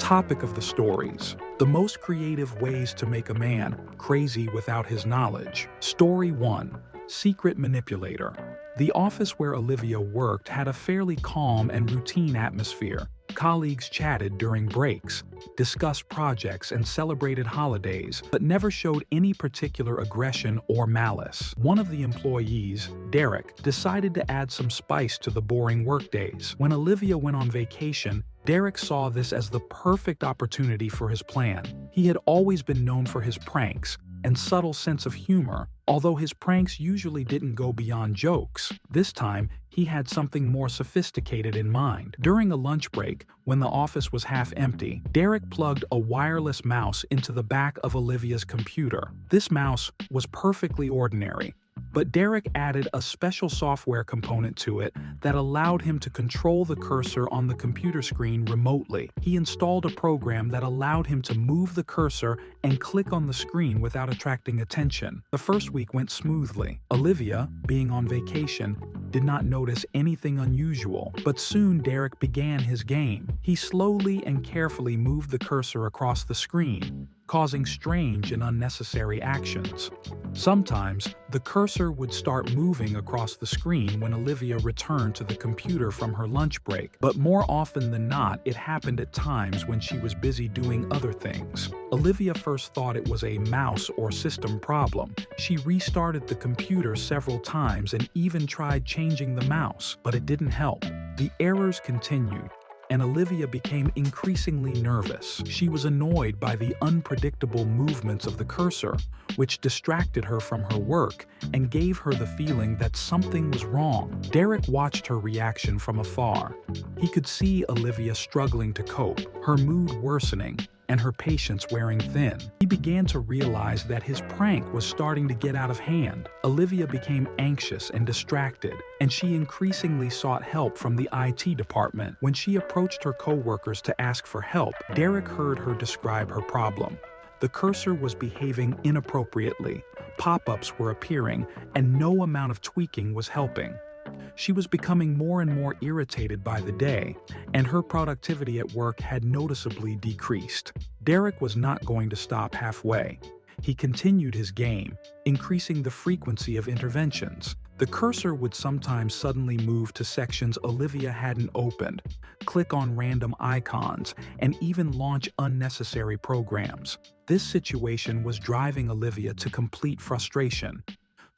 topic of the stories: the most creative ways to make a man crazy without his knowledge. Story 1. Secret Manipulator. The office where Olivia worked had a fairly calm and routine atmosphere. Colleagues chatted during breaks, discussed projects, and celebrated holidays, but never showed any particular aggression or malice. One of the employees, Derek, decided to add some spice to the boring workdays. When Olivia went on vacation, Derek saw this as the perfect opportunity for his plan. He had always been known for his pranks and subtle sense of humor, although his pranks usually didn't go beyond jokes. This time, he had something more sophisticated in mind. During a lunch break, when the office was half empty, Derek plugged a wireless mouse into the back of Olivia's computer. This mouse was perfectly ordinary, but Derek added a special software component to it that allowed him to control the cursor on the computer screen remotely. He installed a program that allowed him to move the cursor and click on the screen without attracting attention. The first week went smoothly. Olivia, being on vacation, did not notice anything unusual, but soon Derek began his game. He slowly and carefully moved the cursor across the screen, causing strange and unnecessary actions. Sometimes, the cursor would start moving across the screen when Olivia returned to the computer from her lunch break, but more often than not, it happened at times when she was busy doing other things. Olivia first thought it was a mouse or system problem. She restarted the computer several times and even tried changing the mouse, but it didn't help. The errors continued, and Olivia became increasingly nervous. She was annoyed by the unpredictable movements of the cursor, which distracted her from her work and gave her the feeling that something was wrong. Derek watched her reaction from afar. He could see Olivia struggling to cope, her mood worsening, and her patience wearing thin. He began to realize that his prank was starting to get out of hand. Olivia became anxious and distracted, and she increasingly sought help from the IT department. When she approached her coworkers to ask for help, Derek heard her describe her problem. The cursor was behaving inappropriately, pop-ups were appearing, and no amount of tweaking was helping. She was becoming more and more irritated by the day, and her productivity at work had noticeably decreased. Derek was not going to stop halfway. He continued his game, increasing the frequency of interventions. The cursor would sometimes suddenly move to sections Olivia hadn't opened, click on random icons, and even launch unnecessary programs. This situation was driving Olivia to complete frustration.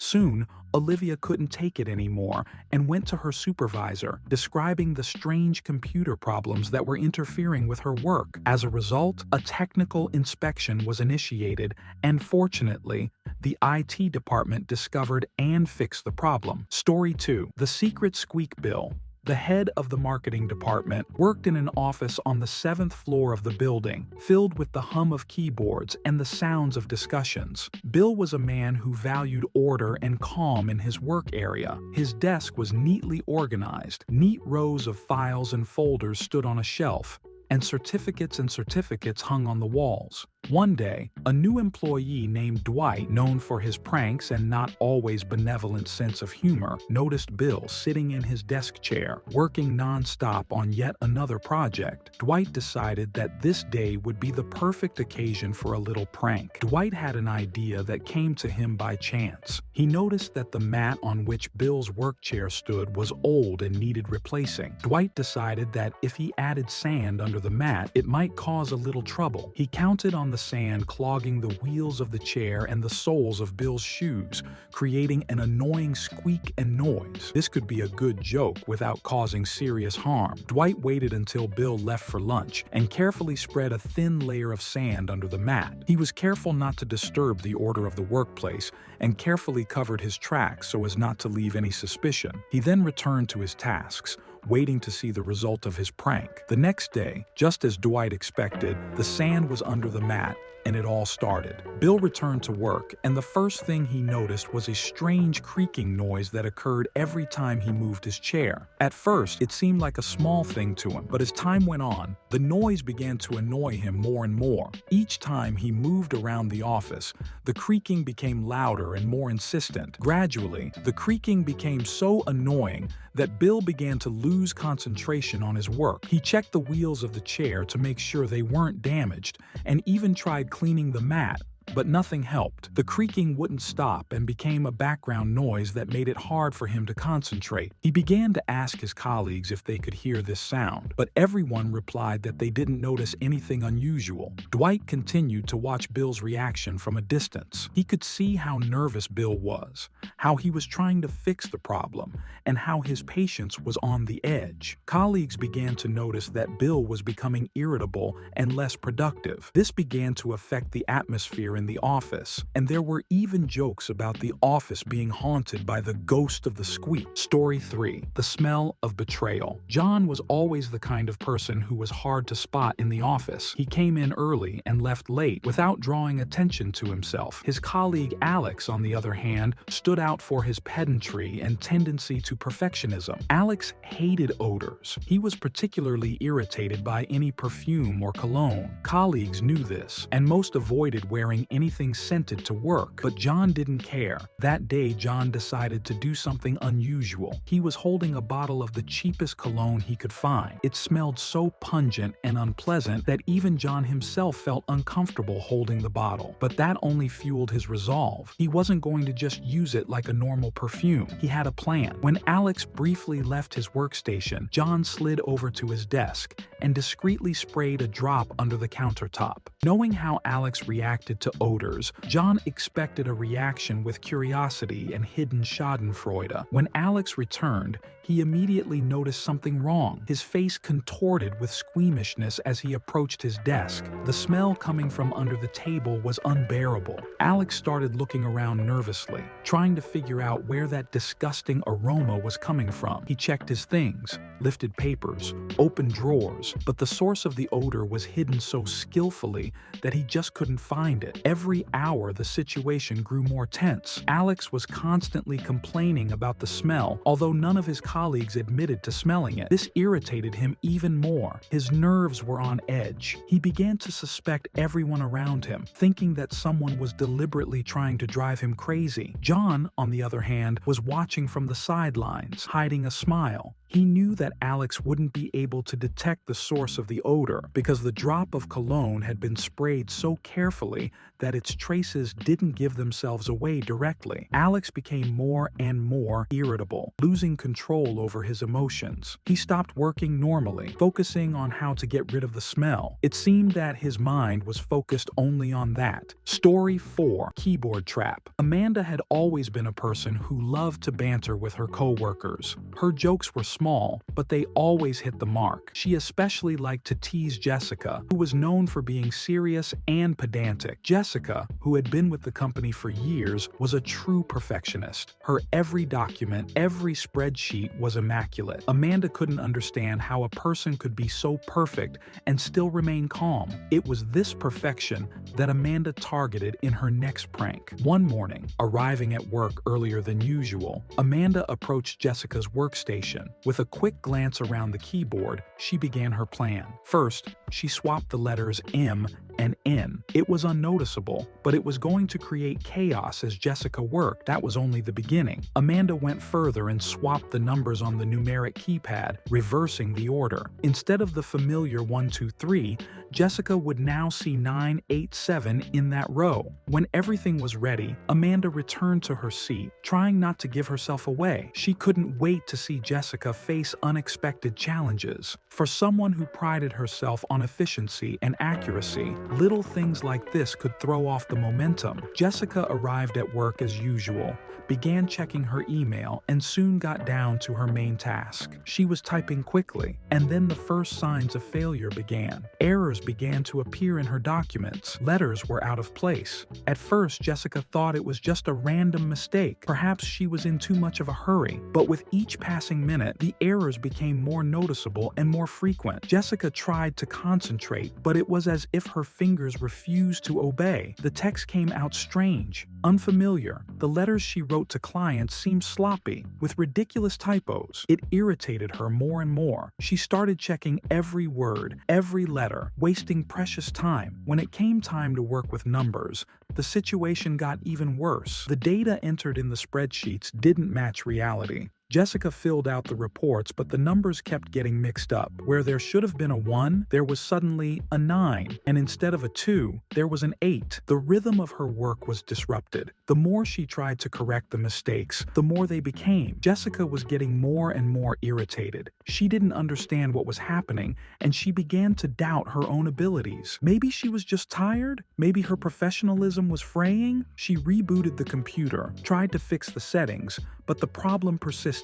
Soon, Olivia couldn't take it anymore and went to her supervisor, describing the strange computer problems that were interfering with her work. As a result, a technical inspection was initiated, and fortunately, the IT department discovered and fixed the problem. Story 2. The Secret Squeak Bill. The head of the marketing department worked in an office on the 7th floor of the building, filled with the hum of keyboards and the sounds of discussions. Bill was a man who valued order and calm in his work area. His desk was neatly organized. Neat rows of files and folders stood on a shelf, and certificates hung on the walls. One day, a new employee named Dwight, known for his pranks and not always benevolent sense of humor, noticed Bill sitting in his desk chair, working non-stop on yet another project. Dwight decided that this day would be the perfect occasion for a little prank. Dwight had an idea that came to him by chance. He noticed that the mat on which Bill's work chair stood was old and needed replacing. Dwight decided that if he added sand under the mat, it might cause a little trouble. He counted on the sand clogging the wheels of the chair and the soles of Bill's shoes, creating an annoying squeak and noise. This could be a good joke without causing serious harm. Dwight waited until Bill left for lunch and carefully spread a thin layer of sand under the mat. He was careful not to disturb the order of the workplace and carefully covered his tracks so as not to leave any suspicion. He then returned to his tasks, waiting to see the result of his prank. The next day, just as Dwight expected, the sand was under the mat, and it all started. Bill returned to work, and the first thing he noticed was a strange creaking noise that occurred every time he moved his chair. At first, it seemed like a small thing to him, but as time went on, the noise began to annoy him more and more. Each time he moved around the office, the creaking became louder and more insistent. Gradually, the creaking became so annoying that Bill began to lose concentration on his work. He checked the wheels of the chair to make sure they weren't damaged, and even tried cleaning the mat, but nothing helped. The creaking wouldn't stop and became a background noise that made it hard for him to concentrate. He began to ask his colleagues if they could hear this sound, but everyone replied that they didn't notice anything unusual. Dwight continued to watch Bill's reaction from a distance. He could see how nervous Bill was, how he was trying to fix the problem, and how his patience was on the edge. Colleagues began to notice that Bill was becoming irritable and less productive. This began to affect the atmosphere in the office, and there were even jokes about the office being haunted by the ghost of the squeak. Story 3. The smell of betrayal. John was always the kind of person who was hard to spot in the office. He came in early and left late without drawing attention to himself. His colleague Alex, on the other hand, stood out for his pedantry and tendency to perfectionism. Alex hated odors. He was particularly irritated by any perfume or cologne. Colleagues knew this, and most avoided wearing anything scented to work, but John didn't care. That day, John decided to do something unusual. He was holding a bottle of the cheapest cologne he could find. It smelled so pungent and unpleasant that even John himself felt uncomfortable holding the bottle. But that only fueled his resolve. He wasn't going to just use it like a normal perfume. He had a plan. When Alex briefly left his workstation, John slid over to his desk and discreetly sprayed a drop under the countertop. Knowing how Alex reacted to odors, John expected a reaction with curiosity and hidden schadenfreude. When Alex returned, he immediately noticed something wrong. His face contorted with squeamishness as he approached his desk. The smell coming from under the table was unbearable. Alex started looking around nervously, trying to figure out where that disgusting aroma was coming from. He checked his things, lifted papers, opened drawers, but the source of the odor was hidden so skillfully that he just couldn't find it. Every hour, the situation grew more tense. Alex was constantly complaining about the smell, although none of his colleagues admitted to smelling it. This irritated him even more. His nerves were on edge. He began to suspect everyone around him, thinking that someone was deliberately trying to drive him crazy. John, on the other hand, was watching from the sidelines, hiding a smile. He knew that Alex wouldn't be able to detect the source of the odor because the drop of cologne had been sprayed so carefully that its traces didn't give themselves away directly. Alex became more and more irritable, losing control over his emotions. He stopped working normally, focusing on how to get rid of the smell. It seemed that his mind was focused only on that. Story 4. Keyboard Trap. Amanda had always been a person who loved to banter with her co-workers. Her jokes were small, but they always hit the mark. She especially liked to tease Jessica, who was known for being serious and pedantic. Jessica, who had been with the company for years, was a true perfectionist. Her every document, every spreadsheet was immaculate. Amanda couldn't understand how a person could be so perfect and still remain calm. It was this perfection that Amanda targeted in her next prank. One morning, arriving at work earlier than usual, Amanda approached Jessica's workstation. With a quick glance around the keyboard, she began her plan. First, she swapped the letters M and N. It was unnoticeable, but it was going to create chaos as Jessica worked. That was only the beginning. Amanda went further and swapped the numbers on the numeric keypad, reversing the order. Instead of the familiar 1, 2, 3, Jessica would now see 9, 8, 7 in that row. When everything was ready, Amanda returned to her seat, trying not to give herself away. She couldn't wait to see Jessica face unexpected challenges. For someone who prided herself on efficiency and accuracy, little things like this could throw off the momentum. Jessica arrived at work as usual, began checking her email, and soon got down to her main task. She was typing quickly, and then the first signs of failure began. Errors errors began to appear in her documents. Letters were out of place. At first, Jessica thought it was just a random mistake. Perhaps she was in too much of a hurry. But with each passing minute, the errors became more noticeable and more frequent. Jessica tried to concentrate, but it was as if her fingers refused to obey. The text came out strange, unfamiliar. The letters she wrote to clients seemed sloppy, with ridiculous typos. It irritated her more and more. She started checking every word, every letter, wasting precious time. When it came time to work with numbers, the situation got even worse. The data entered in the spreadsheets didn't match reality. Jessica filled out the reports, but the numbers kept getting mixed up. Where there should have been a 1, there was suddenly a 9, and instead of a 2, there was an 8. The rhythm of her work was disrupted. The more she tried to correct the mistakes, the more they became. Jessica was getting more and more irritated. She didn't understand what was happening, and she began to doubt her own abilities. Maybe she was just tired? Maybe her professionalism was fraying? She rebooted the computer, tried to fix the settings, but the problem persisted.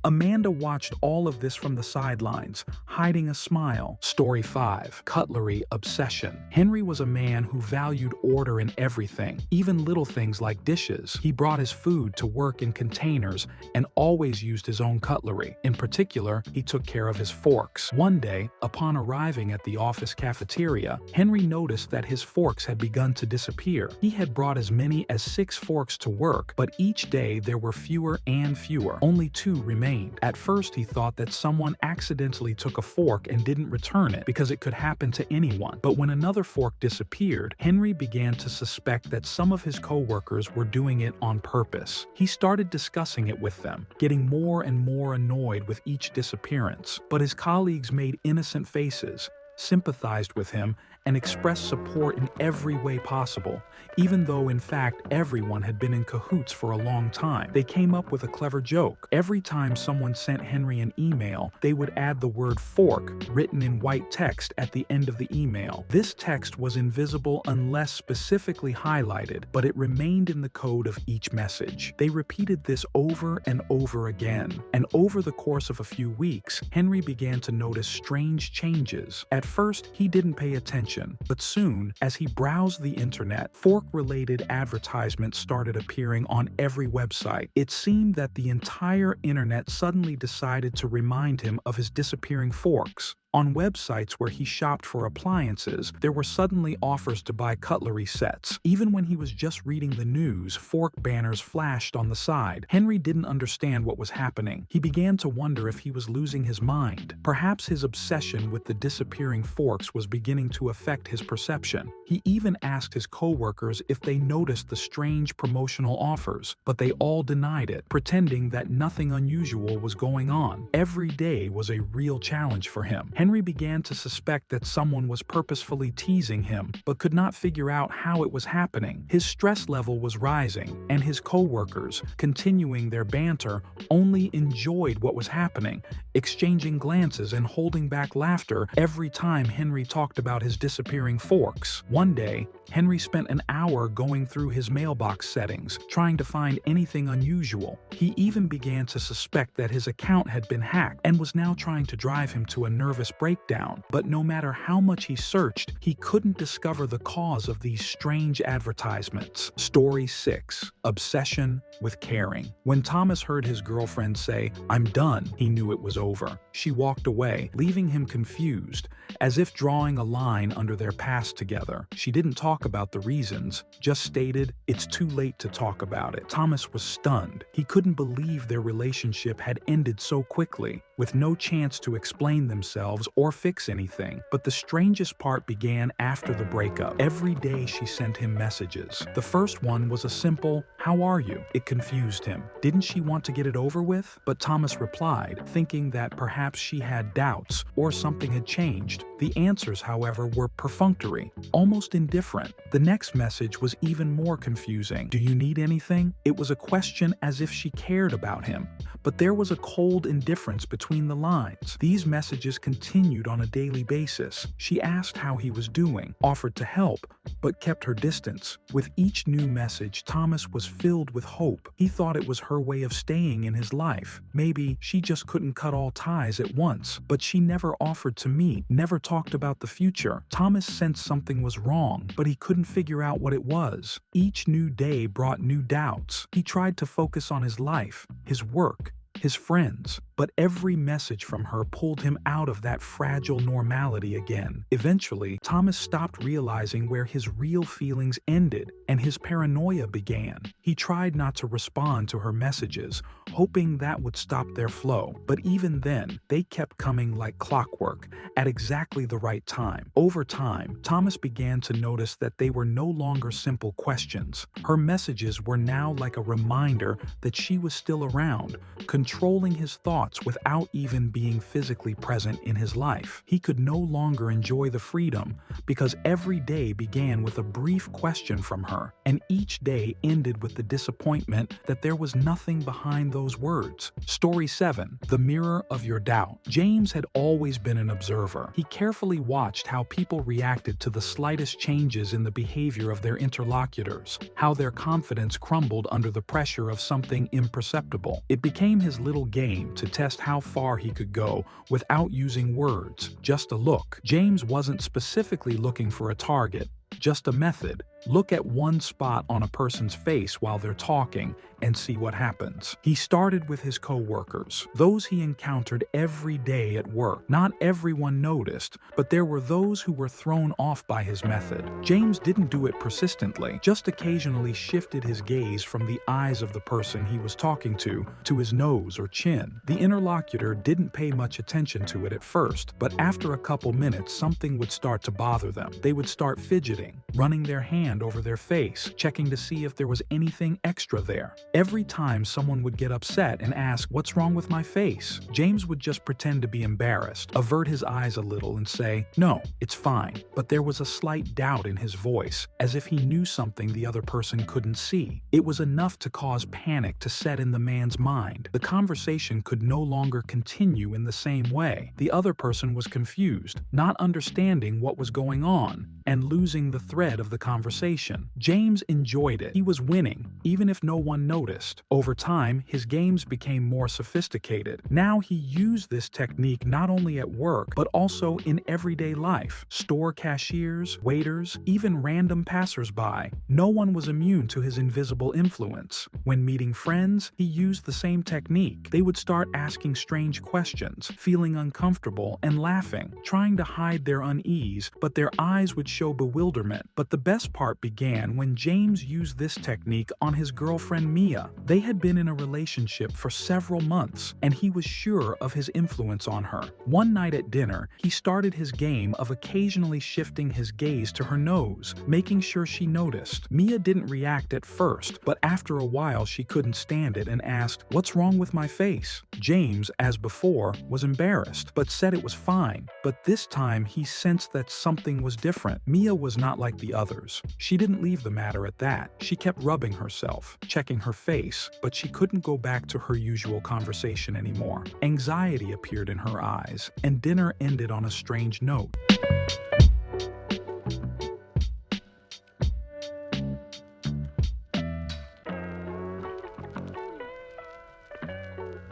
Amanda watched all of this from the sidelines, hiding a smile. Story 5. Cutlery Obsession. Henry was a man who valued order in everything, even little things like dishes. He brought his food to work in containers and always used his own cutlery. In particular, he took care of his forks. One day, upon arriving at the office cafeteria, Henry noticed that his forks had begun to disappear. He had brought as many as 6 forks to work, but each day there were fewer and fewer. Only 2 remained. At first, he thought that someone accidentally took a fork and didn't return it because it could happen to anyone. But when another fork disappeared, Henry began to suspect that some of his co-workers were doing it on purpose. He started discussing it with them, getting more and more annoyed with each disappearance. But his colleagues made innocent faces, sympathized with him, and expressed support in every way possible, even though in fact everyone had been in cahoots for a long time. They came up with a clever joke. Every time someone sent Henry an email, they would add the word fork written in white text at the end of the email. This text was invisible unless specifically highlighted, but it remained in the code of each message. They repeated this over and over again, and over the course of a few weeks, Henry began to notice strange changes. At first, he didn't pay attention, but soon, as he browsed the internet, fork-related advertisements started appearing on every website. It seemed that the entire internet suddenly decided to remind him of his disappearing forks. On websites where he shopped for appliances, there were suddenly offers to buy cutlery sets. Even when he was just reading the news, fork banners flashed on the side. Henry didn't understand what was happening. He began to wonder if he was losing his mind. Perhaps his obsession with the disappearing forks was beginning to affect his perception. He even asked his co-workers if they noticed the strange promotional offers, but they all denied it, pretending that nothing unusual was going on. Every day was a real challenge for him. Henry began to suspect that someone was purposefully teasing him, but could not figure out how it was happening. His stress level was rising, and his co-workers, continuing their banter, only enjoyed what was happening, exchanging glances and holding back laughter every time Henry talked about his disappearing forks. One day, Henry spent an hour going through his mailbox settings, trying to find anything unusual. He even began to suspect that his account had been hacked and was now trying to drive him to a nervous breakdown. But no matter how much he searched, he couldn't discover the cause of these strange advertisements. Story 6. Obsession with caring. When Thomas heard his girlfriend say, "I'm done," he knew it was over. She walked away, leaving him confused, as if drawing a line under their past together. She didn't talk about the reasons, just stated, "It's too late to talk about it." Thomas was stunned. He couldn't believe their relationship had ended so quickly, with no chance to explain themselves or fix anything. But the strangest part began after the breakup. Every day she sent him messages. The first one was a simple, "How are you?" It confused him. Didn't she want to get it over with? But Thomas replied, thinking that perhaps she had doubts or something had changed. The answers, however, were perfunctory, almost indifferent. The next message was even more confusing. "Do you need anything?" It was a question as if she cared about him, but there was a cold indifference between the lines. These messages continued continued on a daily basis. She asked how he was doing, offered to help, but kept her distance. With each new message, Thomas was filled with hope. He thought it was her way of staying in his life. Maybe she just couldn't cut all ties at once, but she never offered to meet, never talked about the future. Thomas sensed something was wrong, but he couldn't figure out what it was. Each new day brought new doubts. He tried to focus on his life, his work, his friends, but every message from her pulled him out of that fragile normality again. Eventually, Thomas stopped realizing where his real feelings ended, and his paranoia began. He tried not to respond to her messages, hoping that would stop their flow, but even then, they kept coming like clockwork, at exactly the right time. Over time, Thomas began to notice that they were no longer simple questions. Her messages were now like a reminder that she was still around, controlling his thoughts without even being physically present in his life. He could no longer enjoy the freedom because every day began with a brief question from her, and each day ended with the disappointment that there was nothing behind those words. Story 7. The Mirror of Your Doubt. James had always been an observer. He carefully watched how people reacted to the slightest changes in the behavior of their interlocutors, how their confidence crumbled under the pressure of something imperceptible. It became his little game to test how far he could go without using words, just a look. James wasn't specifically looking for a target, just a method. Look at one spot on a person's face while they're talking and see what happens. He started with his co-workers, those he encountered every day at work. Not everyone noticed, but there were those who were thrown off by his method. James didn't do it persistently, just occasionally shifted his gaze from the eyes of the person he was talking to his nose or chin. The interlocutor didn't pay much attention to it at first, but after a couple minutes, something would start to bother them. They would start fidgeting, running their hand over their face, checking to see if there was anything extra there. Every time someone would get upset and ask, "What's wrong with my face?" James would just pretend to be embarrassed, avert his eyes a little and say, "No, it's fine." But there was a slight doubt in his voice, as if he knew something the other person couldn't see. It was enough to cause panic to set in the man's mind. The conversation could no longer continue in the same way. The other person was confused, not understanding what was going on, and losing the thread of the conversation. James enjoyed it. He was winning, even if no one noticed. Over time, his games became more sophisticated. Now he used this technique not only at work, but also in everyday life. Store cashiers, waiters, even random passersby. No one was immune to his invisible influence. When meeting friends, he used the same technique. They would start asking strange questions, feeling uncomfortable, and laughing, trying to hide their unease, but their eyes would show bewilderment. But the best part began when James used this technique on his girlfriend Mia. They had been in a relationship for several months, and he was sure of his influence on her. One night at dinner, he started his game of occasionally shifting his gaze to her nose, making sure she noticed. Mia didn't react at first, but after a while she couldn't stand it and asked, "What's wrong with my face?" James, as before, was embarrassed, but said it was fine. But this time he sensed that something was different. Mia was not like the others. She didn't leave the matter at that. She kept rubbing herself, checking her face, but she couldn't go back to her usual conversation anymore. Anxiety appeared in her eyes, and dinner ended on a strange note.